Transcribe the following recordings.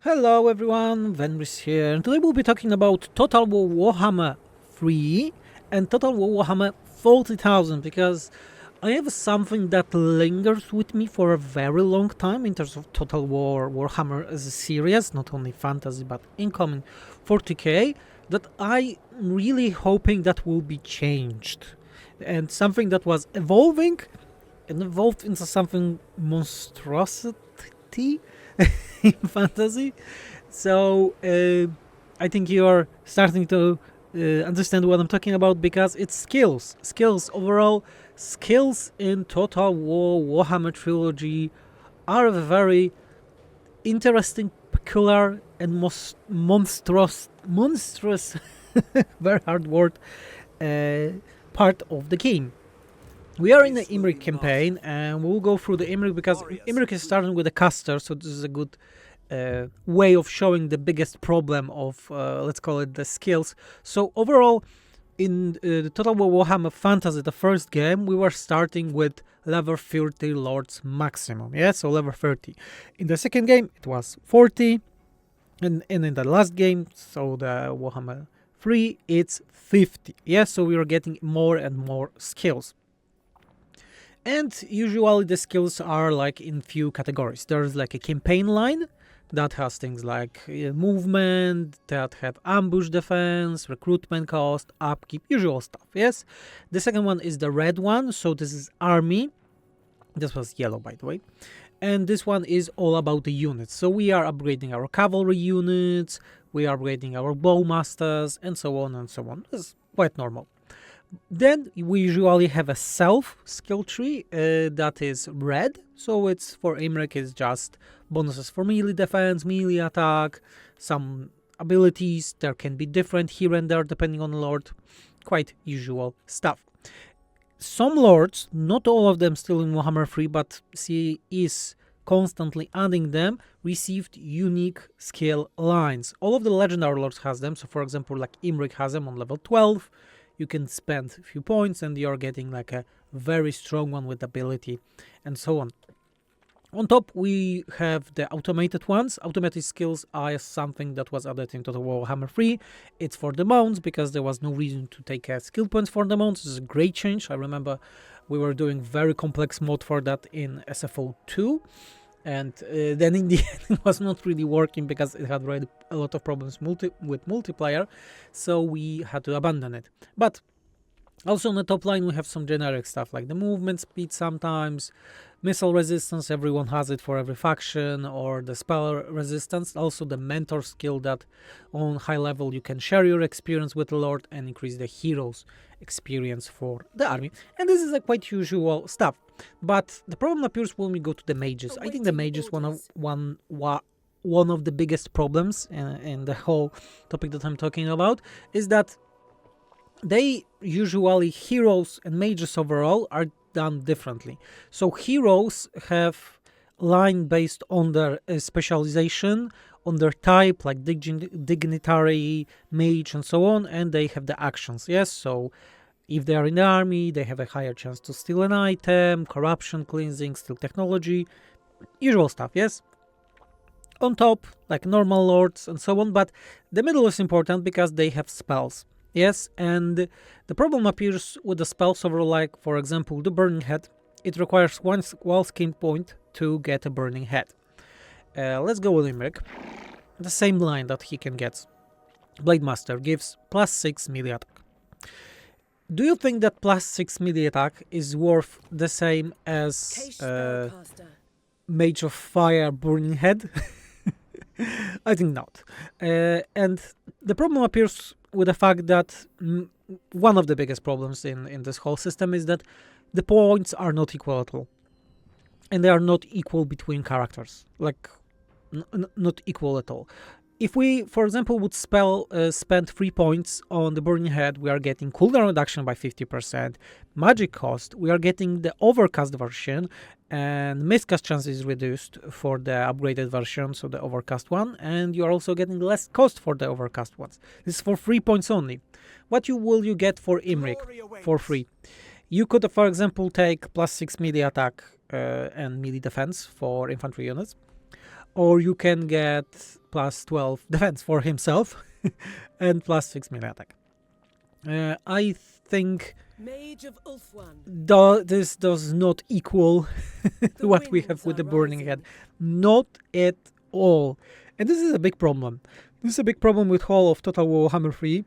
Hello everyone, Venris here, and today we'll be talking about Total War Warhammer 3 and Total War Warhammer 40,000 because I have something that lingers with me for a very long time in terms of Total War Warhammer as a series, not only fantasy but incoming 40k, that I'm really hoping that will be changed. And something that was evolving and evolved into something monstrosity in fantasy. So I think you are starting to understand what I'm talking about because it's skills overall. Skills in Total War Warhammer trilogy are a very interesting, peculiar, and most monstrous, very hard word, part of the game. We are in the Imric campaign, and we'll go through the Imric because Imric is starting with a caster, so this is a good way of showing the biggest problem of, let's call it, the skills. So overall, in the Total War Warhammer Fantasy, the first game, we were starting with level 30 Lords maximum, yeah, so level 30. In the second game, it was 40, and in the last game, so the Warhammer 3, it's 50, yeah, so we are getting more and more skills. And usually the skills are like in few categories. There's like a campaign line that has things like movement, that have ambush defense, recruitment cost, upkeep, usual stuff, yes? The second one is the red one, so this is army. This was yellow, by the way. And this one is all about the units. So we are upgrading our cavalry units, we are upgrading our bowmasters, and so on and so on. This is quite normal. Then we usually have a self skill tree that is red, so it's for Imric is just bonuses for melee defense, melee attack, some abilities. There can be different here and there depending on the lord, quite usual stuff. Some lords, not all of them still in Warhammer 3, but CE is constantly adding them, received unique skill lines. All of the legendary lords has them, so for example like Imric has them on level 12. You can spend a few points and you're getting like a very strong one with ability and so on. On top, we have the automated ones. Automated skills are something that was added into the Warhammer 3. It's for the mounts because there was no reason to take skill points for the mounts. This is a great change. I remember we were doing very complex mode for that in SFO 2. And then in the end it was not really working because it had really a lot of problems with multiplayer, so we had to abandon it. But also on the top line we have some generic stuff like the movement speed sometimes, missile resistance, everyone has it for every faction, or the spell resistance, also the mentor skill that on high level you can share your experience with the lord and increase the hero's experience for the army. And this is a quite usual stuff. But the problem appears when we go to the mages. I think the mages one of the biggest problems in the whole topic that I'm talking about is that they usually, heroes and mages overall, are done differently. So heroes have line based on their specialization, on their type, like dignitary, mage, and so on, and they have the actions. Yes, so if they are in the army, they have a higher chance to steal an item, corruption, cleansing, steal technology, usual stuff, yes? On top, like normal lords and so on, but the middle is important because they have spells, yes? And the problem appears with the spells over, like, for example, the Burning Head. It requires one skill point to get a Burning Head. Let's go with Imric. The same line that he can get. Blade Master gives +6 melee attack. Do you think that +6 melee attack is worth the same as Mage of Fire Burning Head? I think not. And the problem appears with the fact that one of the biggest problems in this whole system is that the points are not equal at all. And they are not equal between characters. Like, not equal at all. If we, for example, would spend 3 points on the Burning Head, we are getting cooldown reduction by 50%, magic cost, we are getting the overcast version, and miscast chance is reduced for the upgraded version, so the overcast one, and you are also getting less cost for the overcast ones. This is for 3 points only. What will you get for Imric for free? You could, for example, take +6 melee attack and melee defense for infantry units. or you can get plus 12 defense for himself and plus 6 melee attack. I think Mage of Ulfwan. this does not equal what we have with the Burning Head. Not at all. And this is a big problem. This is a big problem with whole of Total Warhammer 3,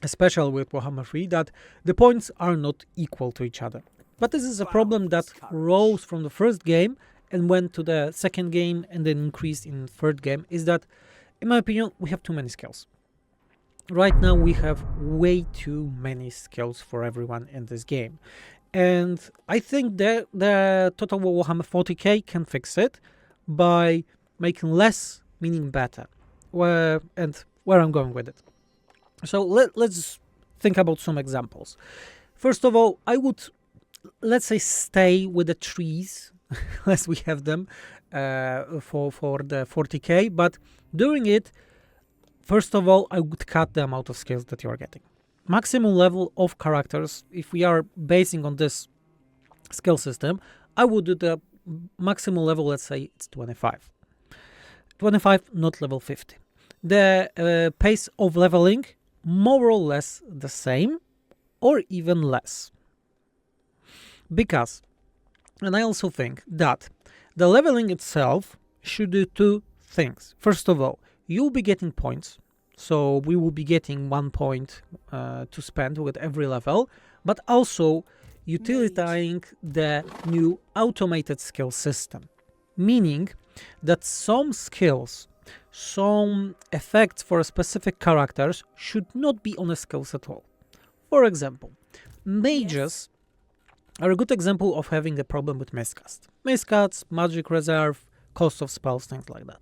especially with Warhammer 3, that the points are not equal to each other. But this is a problem that rose from the first game and went to the second game and then increased in the third game, is that, in my opinion, we have too many skills. Right now we have way too many skills for everyone in this game. And I think that the Total War Warhammer 40k can fix it by making less, meaning better. Where I'm going with it. So let's think about some examples. First of all, I would, let's say, stay with the trees, as we have them for the 40k, but during it, first of all, I would cut the amount of skills that you are getting. Maximum level of characters, if we are basing on this skill system, I would do the maximum level, let's say it's 25. 25, not level 50. The pace of leveling, more or less the same, or even less. Because, and I also think that the leveling itself should do two things. First of all, you'll be getting points, so we will be getting 1 point to spend with every level, but also utilizing the new automated skill system, meaning that some skills, some effects for specific characters should not be on the skills at all. For example, mages are a good example of having a problem with miscast. Miscasts, magic reserve, cost of spells, things like that.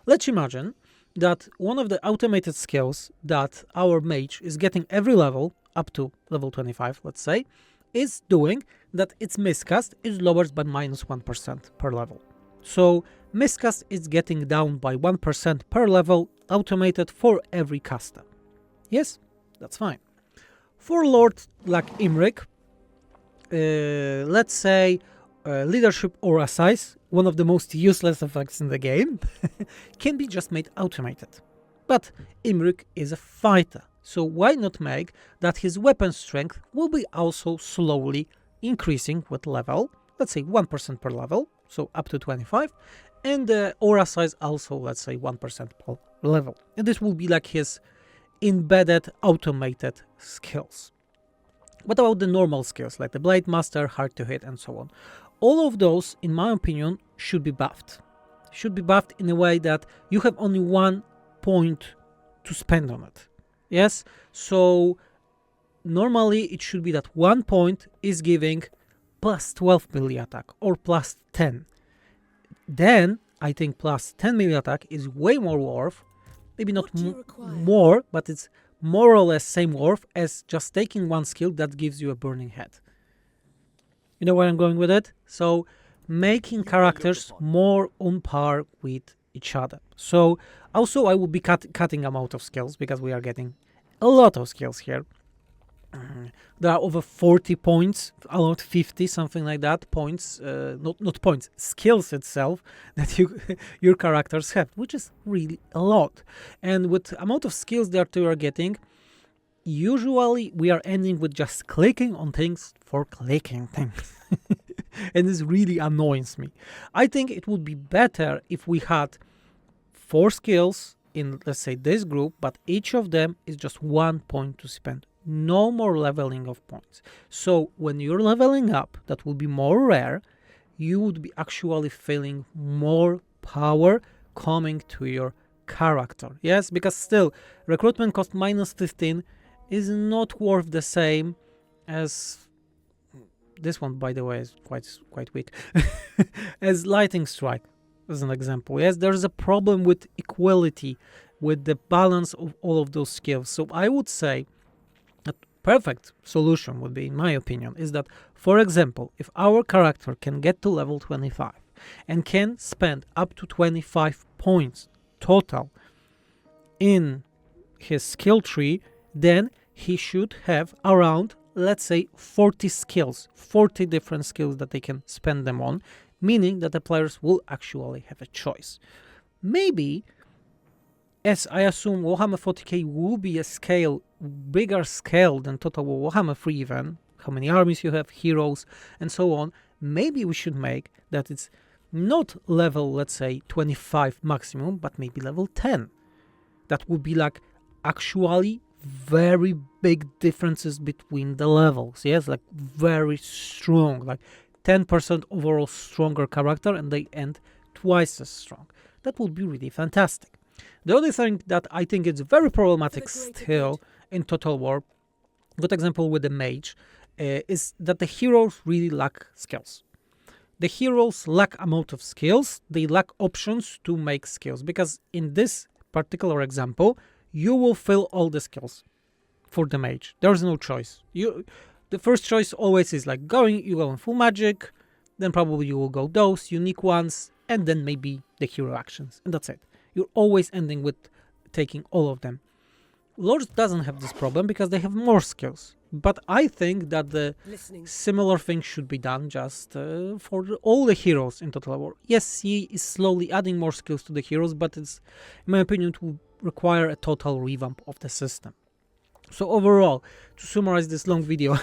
Let's imagine that one of the automated skills that our mage is getting every level, up to level 25, let's say, is doing that its miscast is lowered by minus 1% per level. So miscast is getting down by 1% per level, automated for every caster. Yes, that's fine. For Lord like Imric, let's say leadership aura size, one of the most useless effects in the game, can be just made automated. But Imric is a fighter, so why not make that his weapon strength will be also slowly increasing with level, let's say 1% per level, so up to 25, and the aura size also, let's say 1% per level. And this will be like his embedded automated skills. What about the normal skills, like the Blade Master, Hard to Hit, and so on? All of those, in my opinion, should be buffed. Should be buffed in a way that you have only 1 point to spend on it. Yes? So normally it should be that 1 point is giving plus 12 melee attack or plus 10. Then I think plus 10 melee attack is way more worth. Maybe not more, but it's more or less same worth as just taking one skill that gives you a burning head. You know where I'm going with it? So making characters more on par with each other. So also I will be cutting amount of skills because we are getting a lot of skills here. There are over 40 points, around 50, something like that, points, not points, skills itself that your characters have, which is really a lot. And with amount of skills that you are getting, usually we are ending with just clicking on things for clicking things. And this really annoys me. I think it would be better if we had 4 skills in, let's say, this group, but each of them is just 1 point to spend. No more leveling of points. So when you're leveling up, that will be more rare, you would be actually feeling more power coming to your character. Yes, because still recruitment cost minus 15 is not worth the same as this one, by the way, is quite weak, as Lightning Strike, as an example. Yes, there's a problem with equality, with the balance of all of those skills. So I would say a perfect solution would be, in my opinion, is that, for example, if our character can get to level 25 and can spend up to 25 points total in his skill tree, then he should have around, let's say, 40 skills, 40 different skills that they can spend them on, meaning that the players will actually have a choice. Maybe As I assume Warhammer 40k will be a scale, bigger scale than Total War Warhammer 3 even, how many armies you have, heroes, and so on, maybe we should make that it's not level, let's say, 25 maximum, but maybe level 10. That would be like actually very big differences between the levels, yes, like very strong, like 10% overall stronger character, and they end twice as strong. That would be really fantastic. The other thing that I think is very problematic still in Total War, good example with the mage, is that the heroes really lack skills. The heroes lack amount of skills, they lack options to make skills, because in this particular example, you will fill all the skills for the mage. There's no choice. The first choice always is like you go in full magic, then probably you will go those unique ones, and then maybe the hero actions, and that's it. You're always ending with taking all of them. Lords doesn't have this problem because they have more skills. But I think that the similar thing should be done just for all the heroes in Total War. Yes, he is slowly adding more skills to the heroes, but it's, in my opinion, it will require a total revamp of the system. So overall, to summarize this long video,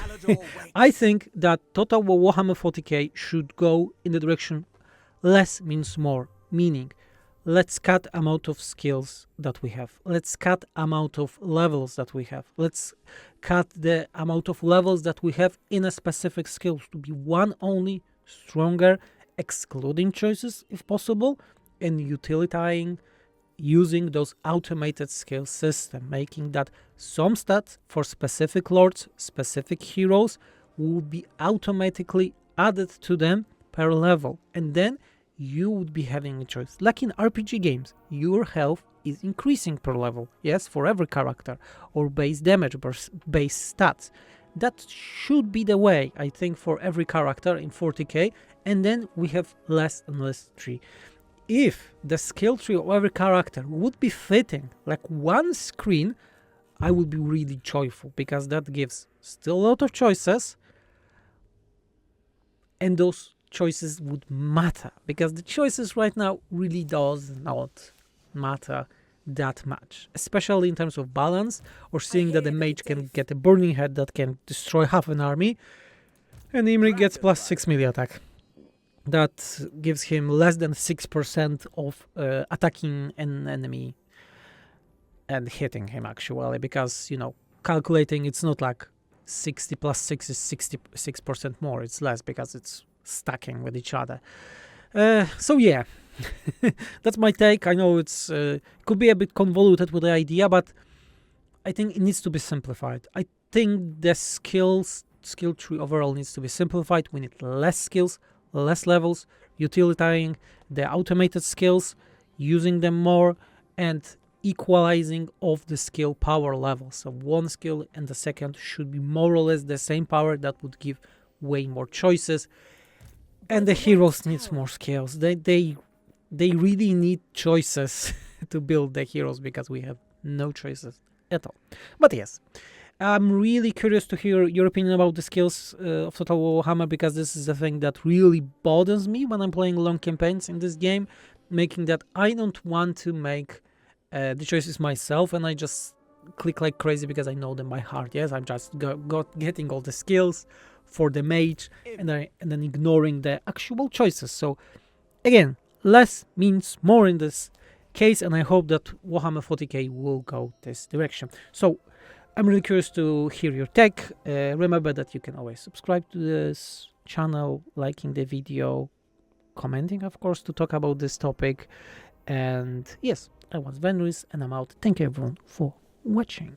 I think that Total War Warhammer 40k should go in the direction less means more, meaning let's cut amount of skills that we have. Let's cut amount of levels that we have. Let's cut the amount of levels that we have in a specific skill to be one only, stronger, excluding choices if possible, and utilitarian, using those automated skill system, making that some stats for specific lords, specific heroes will be automatically added to them per level, and then you would be having a choice. Like in RPG games, your health is increasing per level, yes, for every character, or base damage, base stats. That should be the way, I think, for every character in 40k, and then we have less and less tree. If the skill tree of every character would be fitting like one screen, I would be really joyful, because that gives still a lot of choices, and those choices would matter, because the choices right now really does not matter that much, especially in terms of balance, or seeing that the mage can get a burning head that can destroy half an army, and Imri gets plus 6 melee attack. That gives him less than 6% of attacking an enemy and hitting him, actually, because, you know, calculating, it's not like 60 plus 6 is 66% more, it's less, because it's stacking with each other. So yeah, that's my take. I know it's could be a bit convoluted with the idea, but I think it needs to be simplified. I think the skill tree overall needs to be simplified. We need less skills, less levels, utilitarian the automated skills, using them more, and equalizing of the skill power levels. So one skill and the second should be more or less the same power. That would give way more choices. And the heroes needs more skills. They really need choices to build the heroes, because we have no choices at all. But yes, I'm really curious to hear your opinion about the skills of Total War Warhammer, because this is the thing that really bothers me when I'm playing long campaigns in this game, making that I don't want to make the choices myself, and I just click like crazy because I know them by heart. Yes, I'm just getting all the skills for the mage, and then ignoring the actual choices. So again, less means more in this case, and I hope that Warhammer 40k will go this direction. So I'm really curious to hear your take. Remember that you can always subscribe to this channel, liking the video, commenting, of course, to talk about this topic. And yes, I was Venris, and I'm out. Thank you everyone for watching.